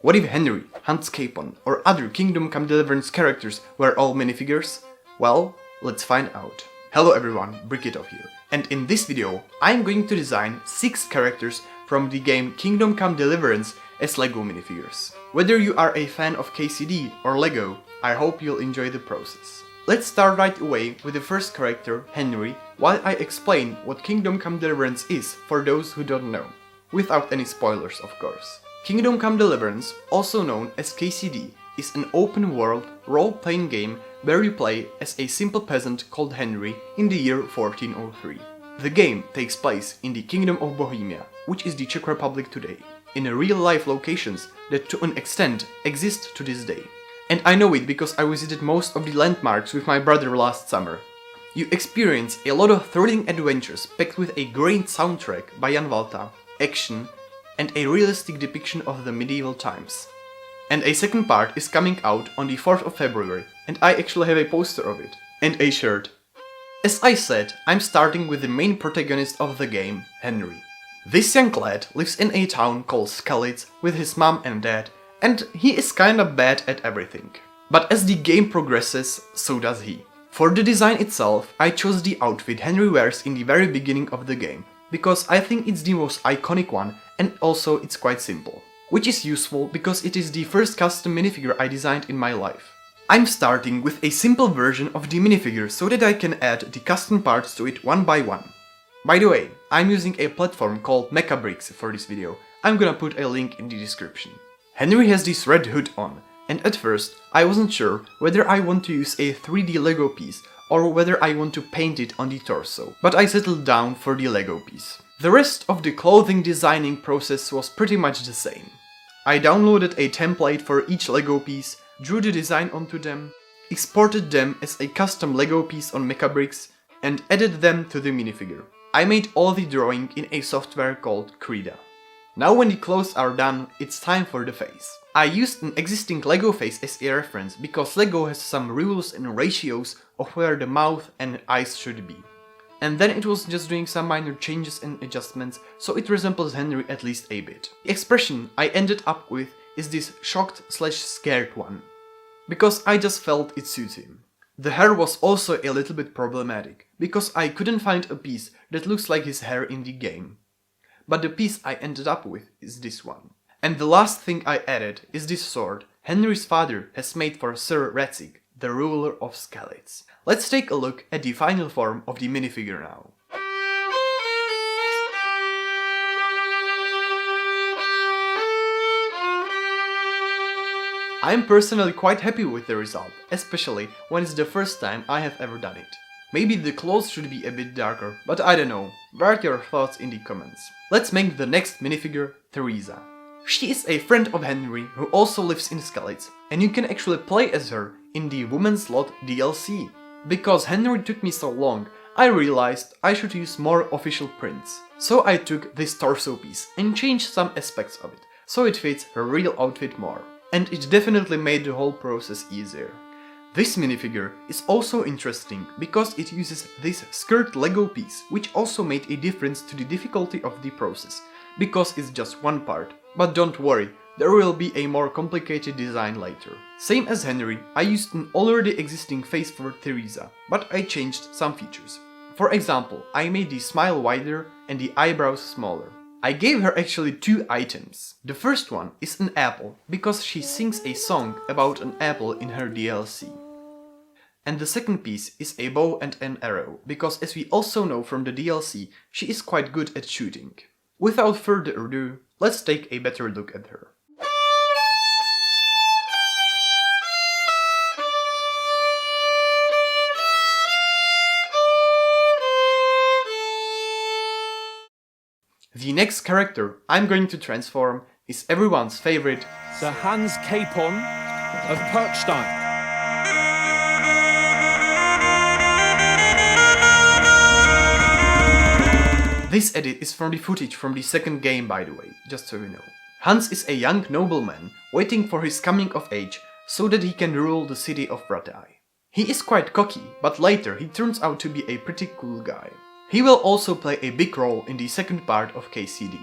What if Henry, Hans Capon, or other Kingdom Come Deliverance characters were all minifigures? Well, let's find out. Hello everyone, Brickitov here, and in this video I'm going to design 6 characters from the game Kingdom Come Deliverance as LEGO minifigures. Whether you are a fan of KCD or LEGO, I hope you'll enjoy the process. Let's start right away with the first character, Henry, while I explain what Kingdom Come Deliverance is for those who don't know. Without any spoilers, of course. Kingdom Come Deliverance, also known as KCD, is an open-world, role-playing game where you play as a simple peasant called Henry in the year 1403. The game takes place in the Kingdom of Bohemia, which is the Czech Republic today, in real-life locations that to an extent exist to this day. And I know it because I visited most of the landmarks with my brother last summer. You experience a lot of thrilling adventures packed with a great soundtrack by Jan Walta, action, and a realistic depiction of the medieval times. And a second part is coming out on the 4th of February, and I actually have a poster of it, and a shirt. As I said, I'm starting with the main protagonist of the game, Henry. This young lad lives in a town called Skalitz with his mom and dad, and he is kinda bad at everything. But as the game progresses, so does he. For the design itself, I chose the outfit Henry wears in the very beginning of the game, because I think it's the most iconic one and also it's quite simple. Which is useful because it is the first custom minifigure I designed in my life. I'm starting with a simple version of the minifigure so that I can add the custom parts to it one by one. By the way, I'm using a platform called Mecabricks for this video. I'm gonna put a link in the description. Henry has this red hood on, and at first I wasn't sure whether I want to use a 3D Lego piece or whether I want to paint it on the torso, but I settled down for the Lego piece. The rest of the clothing designing process was pretty much the same. I downloaded a template for each Lego piece, drew the design onto them, exported them as a custom Lego piece on Mecabricks, and added them to the minifigure. I made all the drawing in a software called Krita. Now when the clothes are done, it's time for the face. I used an existing Lego face as a reference because Lego has some rules and ratios of where the mouth and eyes should be. And then it was just doing some minor changes and adjustments, so it resembles Henry at least a bit. The expression I ended up with is this shocked/scared one, because I just felt it suits him. The hair was also a little bit problematic, because I couldn't find a piece that looks like his hair in the game. But the piece I ended up with is this one. And the last thing I added is this sword Henry's father has made for Sir Radzig, the ruler of Skalitz. Let's take a look at the final form of the minifigure now. I'm personally quite happy with the result, especially when it's the first time I have ever done it. Maybe the clothes should be a bit darker, but I don't know. Write your thoughts in the comments. Let's make the next minifigure Theresa. She is a friend of Henry who also lives in Skalitz, and you can actually play as her in the Women's Lot DLC. Because Henry took me so long, I realized I should use more official prints. So I took this torso piece and changed some aspects of it, so it fits her real outfit more. And it definitely made the whole process easier. This minifigure is also interesting because it uses this skirt Lego piece, which also made a difference to the difficulty of the process, because it's just one part. But don't worry, there will be a more complicated design later. Same as Henry, I used an already existing face for Theresa, but I changed some features. For example, I made the smile wider and the eyebrows smaller. I gave her actually 2 items. The first one is an apple, because she sings a song about an apple in her DLC. And the second piece is a bow and an arrow, because as we also know from the DLC, she is quite good at shooting. Without further ado, let's take a better look at her. The next character I'm going to transform is everyone's favorite Sir Hans Capon of Perchstein. This edit is from the footage from the second game, by the way, just so you know. Hans is a young nobleman waiting for his coming of age so that he can rule the city of Bratai. He is quite cocky, but later he turns out to be a pretty cool guy. He will also play a big role in the second part of KCD.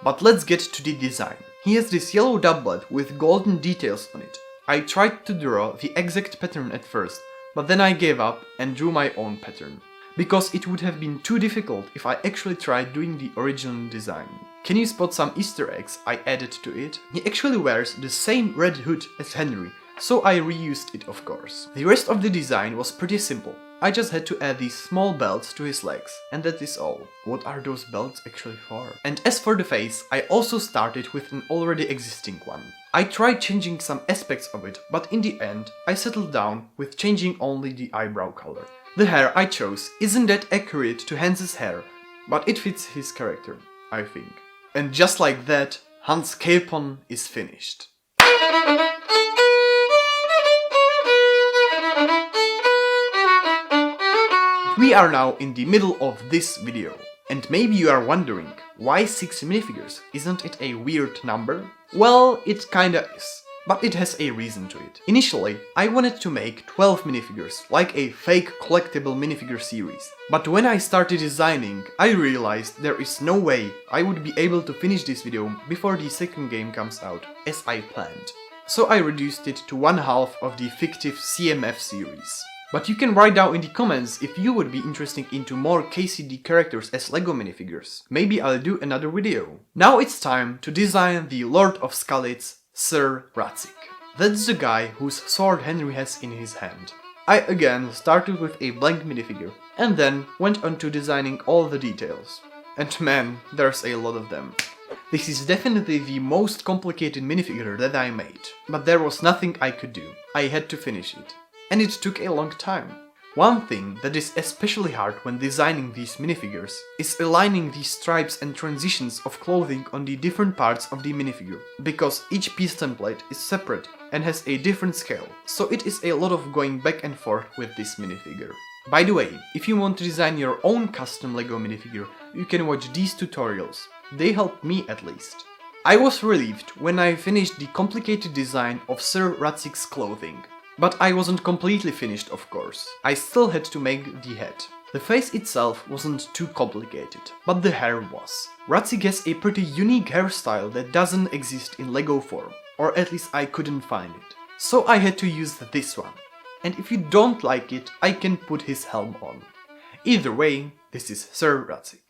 But let's get to the design. He has this yellow doublet with golden details on it. I tried to draw the exact pattern at first, but then I gave up and drew my own pattern. Because it would have been too difficult if I actually tried doing the original design. Can you spot some Easter eggs I added to it? He actually wears the same red hood as Henry, so I reused it of course. The rest of the design was pretty simple. I just had to add these small belts to his legs, and that is all. What are those belts actually for? And as for the face, I also started with an already existing one. I tried changing some aspects of it, but in the end, I settled down with changing only the eyebrow color. The hair I chose isn't that accurate to Hans's hair, but it fits his character, I think. And just like that, Hans Capon is finished. We are now in the middle of this video. And maybe you are wondering, why 6 minifigures? Isn't it a weird number? Well, it kinda is. But it has a reason to it. Initially, I wanted to make 12 minifigures, like a fake collectible minifigure series. But when I started designing, I realized there is no way I would be able to finish this video before the second game comes out, as I planned. So I reduced it to 1/2 of the fictive CMF series. But you can write down in the comments if you would be interested into more KCD characters as LEGO minifigures. Maybe I'll do another video. Now it's time to design the Lord of Skalitz, Sir Radzig. That's the guy whose sword Henry has in his hand. I again started with a blank minifigure and then went on to designing all the details. And man, there's a lot of them. This is definitely the most complicated minifigure that I made, but there was nothing I could do. I had to finish it. And it took a long time. One thing that is especially hard when designing these minifigures is aligning the stripes and transitions of clothing on the different parts of the minifigure, because each piece template is separate and has a different scale, so it is a lot of going back and forth with this minifigure. By the way, if you want to design your own custom LEGO minifigure, you can watch these tutorials. They helped me at least. I was relieved when I finished the complicated design of Sir Radzig's clothing. But I wasn't completely finished, of course. I still had to make the head. The face itself wasn't too complicated, but the hair was. Radzig has a pretty unique hairstyle that doesn't exist in LEGO form, or at least I couldn't find it. So I had to use this one. And if you don't like it, I can put his helm on. Either way, this is Sir Radzig.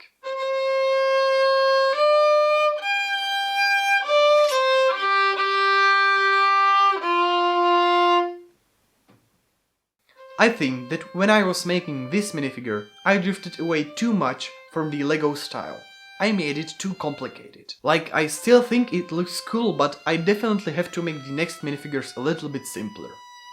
I think that when I was making this minifigure, I drifted away too much from the LEGO style. I made it too complicated. Like, I still think it looks cool, but I definitely have to make the next minifigures a little bit simpler.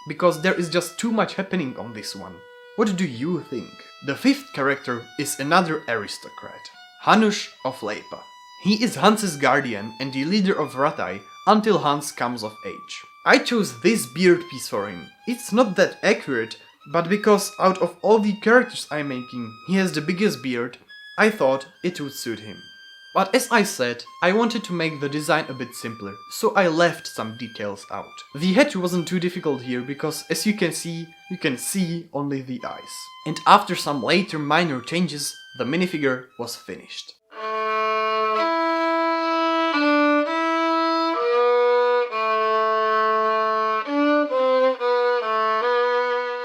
Because there is just too much happening on this one. What do you think? The 5th character is another aristocrat, Hanush of Leipa. He is Hans's guardian and the leader of Ratai until Hans comes of age. I chose this beard piece for him. It's not that accurate, but because out of all the characters I'm making, he has the biggest beard, I thought it would suit him. But as I said, I wanted to make the design a bit simpler, so I left some details out. The head wasn't too difficult here because, as you can see only the eyes. And after some later minor changes, the minifigure was finished.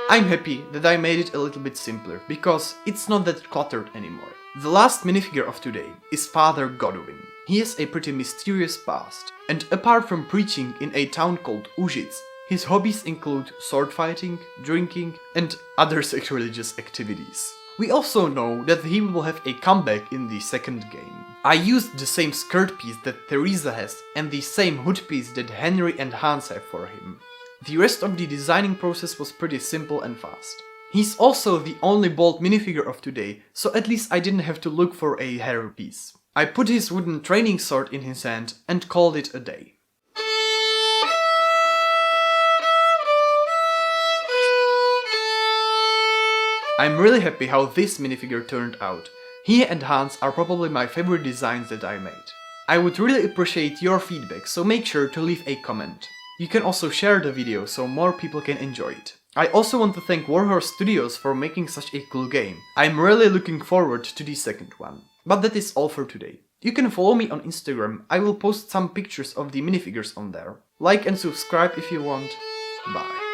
I'm happy that I made it a little bit simpler, because it's not that cluttered anymore. The last minifigure of today is Father Godwin. He has a pretty mysterious past, and apart from preaching in a town called Ujitz, his hobbies include sword fighting, drinking, and other sacrilegious activities. We also know that he will have a comeback in the second game. I used the same skirt piece that Theresa has and the same hood piece that Henry and Hans have for him. The rest of the designing process was pretty simple and fast. He's also the only bold minifigure of today, so at least I didn't have to look for a hair piece. I put his wooden training sword in his hand and called it a day. I'm really happy how this minifigure turned out. He and Hans are probably my favorite designs that I made. I would really appreciate your feedback, so make sure to leave a comment. You can also share the video so more people can enjoy it. I also want to thank Warhorse Studios for making such a cool game. I'm really looking forward to the second one. But that is all for today. You can follow me on Instagram, I will post some pictures of the minifigures on there. Like and subscribe if you want. Bye.